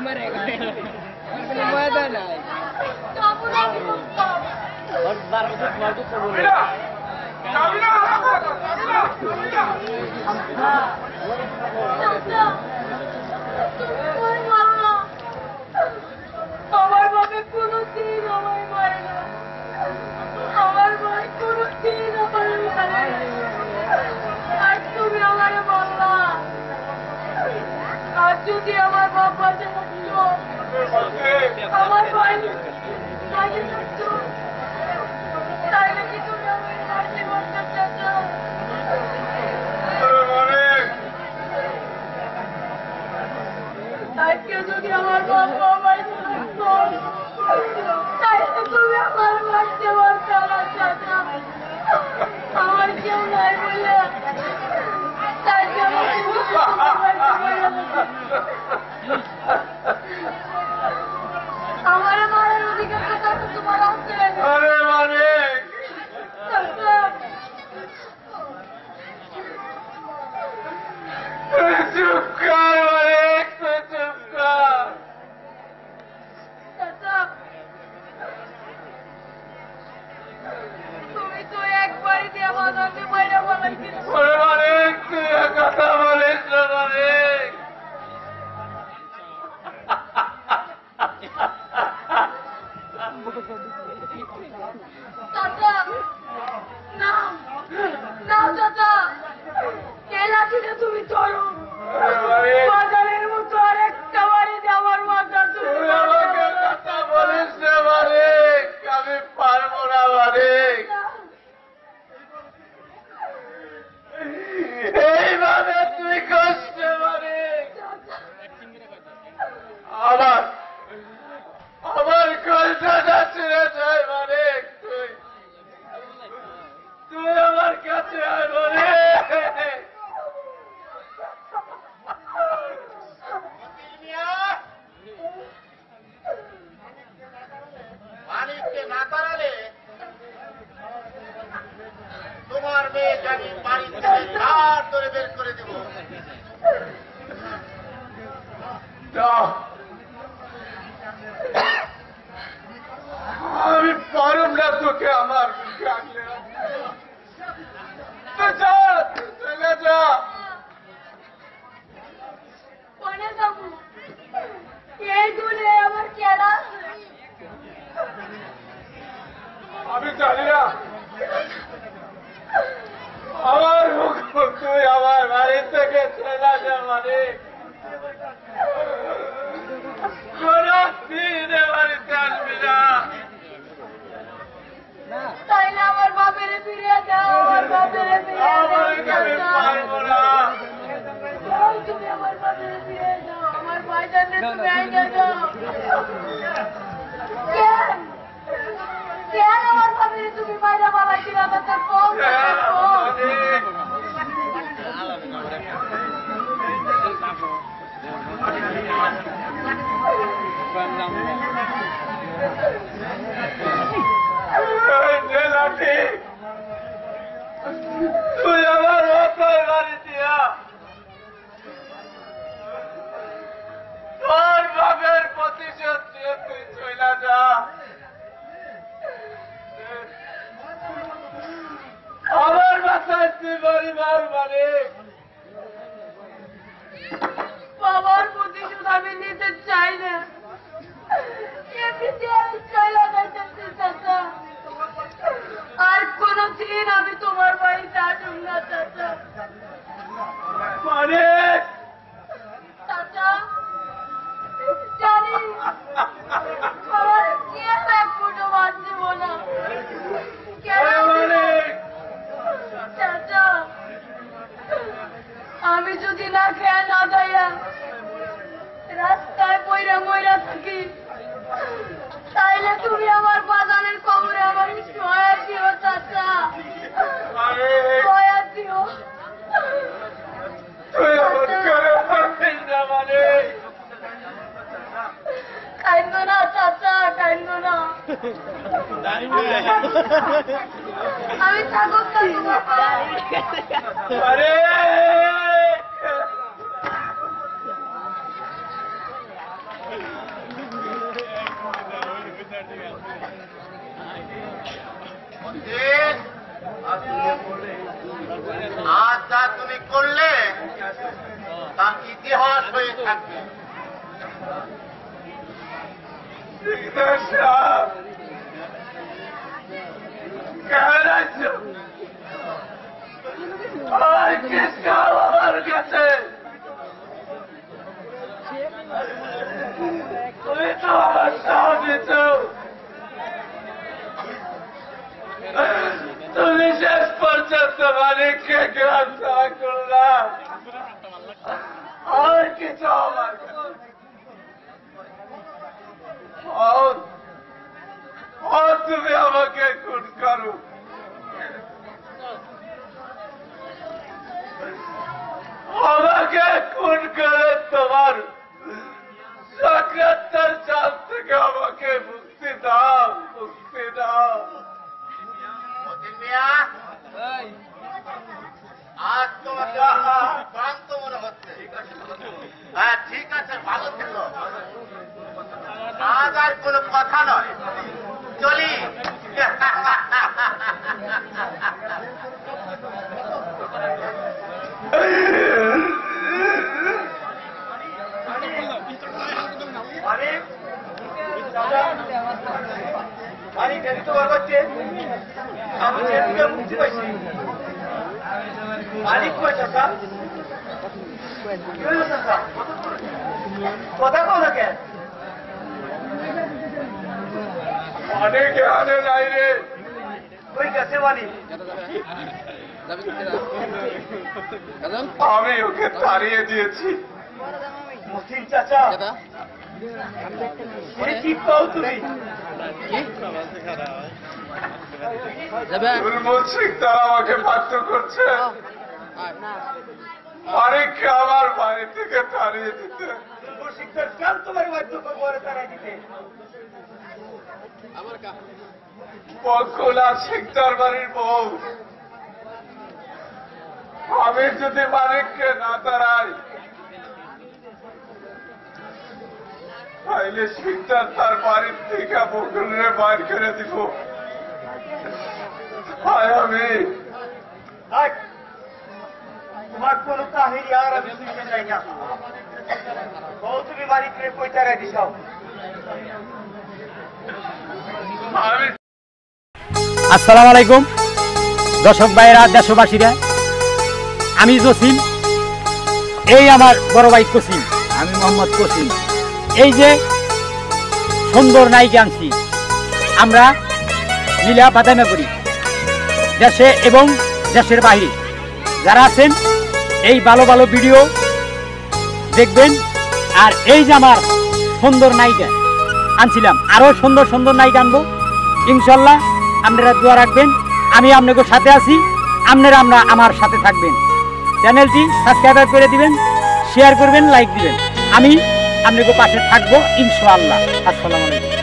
मरेगा मैदान है আমার বাবা কোনদিন আমায় মারে না, আমার ভাই কোনদিন আমায় মারে না। আর তুমি আমারে বললা, আর যদি আমার বাবা থাকতো, আমার ভাই মাঝে থাকতো, তাইলে কি তুমি আমায় মারতে পারতে চাচা? আজকে যদি আমার বাবা আমায় থাকতো, তাইলে তুমি আমার মারতে পারতে না চাচা। আমার কেউ নাই বলে তাই আমার মায়ের অধিকার কথা তোমার আছে। তুমি তো একবারই দিয়ে বাজাতে বাইরে বলাই কথা বলিস চাচা, না না চাচা, এই লাঠিটা তুমি ধরো। বাজারের মতো আরেকটা বাড়িতে আমার মাথা তুমি আমাকে কথা বলিস না মালিক, আমি পারবো না মালিক। এইভাবে তুই কষ্ট মালিক, আমার কলটা ছেড়ে যায় মালিক। তুই আমার কাছে আয় মালিক। মালিককে না করালে তোমার মেয়ে জানি বাড়ি থেকে ধার ধরে বের করে দেব। আমি পারুম না তোকে আমার রাখলে। যা, চলে যা। কোনে যাবো? এই দূরে আমার কেডা আছে? আমি জানি না। আমার হুকুম, তুই আমার বাড়ি থেকে চলে যা মালিক। কোনদিন এ বাড়িতে আসবি না। তাইলে আমার বাপেরে ফিরিয়ে দাও, আমার বাপেরে ফিরিয়ে দাও। পারবো না। তুমি আমার বাপেরে ফিরিয়ে দাও, আমার ভাইজানকে তুমি আইনা দাও। কেন কেন আমার বাপেরে তুমি বাইরে বাবাইছি না? তো কম তুই আমার মতোই বাড়ি দিয়া তোর বাপের প্রতিশোধ দিয়ে তুই চলে যা। আমার বাসায় তুই পরিবার মালিক। বাবার প্রতিশোধ আমি নিতে চাই না, এমনিতে আমি চলে যাইতেছি চাচা। আর কোনদিন আমি তোমার বাড়িতে আসুন না চাচা। মালিক, চাচা জানি আমার কেউ এক ফুটো বাদ দেব না। কেন মালিক, চাচা, আমি যদি না খেয়ে না যাইয়া রাস্তায় পয়রা ময়রা থাকি, তাইলে তুমি আমার বাজানের কবরে আমার সহায় দিও চাচা, সহায় দিও। তুই আমার করে পারছিস না মালিক। কাইন্দ না চাচা, কাইন্দ না। আমি থাকুক না তোমার পাশে। আরে মতিন, আজ যা তুমি করলে তা ইতিহাস হয়ে থাকবে। শিকদার সাহেব, কেমন আছো? আর কিসকা আমার কাছে তুমি তো আমার সামনে তো তুমি শেষ পর্যন্ত মালিককে গ্রেফতার করলাম। আর কিছু আমার কাছে তুমি আমাকে খুন করো, আমাকে খুন করে তোমার চক্রান্তের চাল থেকে আমাকে মুক্তি দাও, মুক্তি দাও। মতিন মিয়া, আজ তোমাকে ক্লান্ত মনে হচ্ছে। হ্যাঁ ঠিক আছে, ভালো থেকো। আজ আর কোনো কথা নয়, চলি। কথা কো না কেন? অনেক আনে নাই রে, ওই গেছে বাড়ি। আমি ওকে তাড়িয়ে দিয়েছি। মতিন চাচা, কি কও তুমি? দুর্মূল শিকদার আমাকে বাধ্য করছে অনেককে আমার বাড়ি থেকে তাড়িয়ে দিতে। কেন তোমার বাধ্য করে তারা দিতে? বকুলা শিকদার বাড়ির বউ, আমি যদি মালিককে না তাড়াই তাইলে শিকদার তার বাড়ির থেকে বকুলরে বাইর করে দিব। আমি তোমার কোন কাহিনী আর আমি শুনতে চাই না। তুমি বাড়িতে কই টাকা দিছাও? আসসালামু আলাইকুম দর্শক ভাইরা, দেশবাসীরা, আমি জসিম, এই আমার বড় ভাই কসিম, আমি মোহাম্মদ কসিম। এই যে সুন্দর নায়িকা আনছি, আমরা মিলা বাদামে করি দেশে এবং দেশের বাইরে। যারা আছেন এই ভালো ভালো ভিডিও দেখবেন। আর এই যে আমার সুন্দর নায়িকা আনছিলাম, আরো সুন্দর সুন্দর নায়িকা আনবো ইনশাল্লাহ। আপনারা দোয়া রাখবেন, আমি আপনাদের সাথে আছি, আপনারা আমার সাথে থাকবেন। চ্যানেলটি সাবস্ক্রাইব করে দিবেন, শেয়ার করবেন, লাইক দিবেন। আমি আপনাদের পাশে থাকবো ইনশাআল্লাহ। আসসালামু আলাইকুম।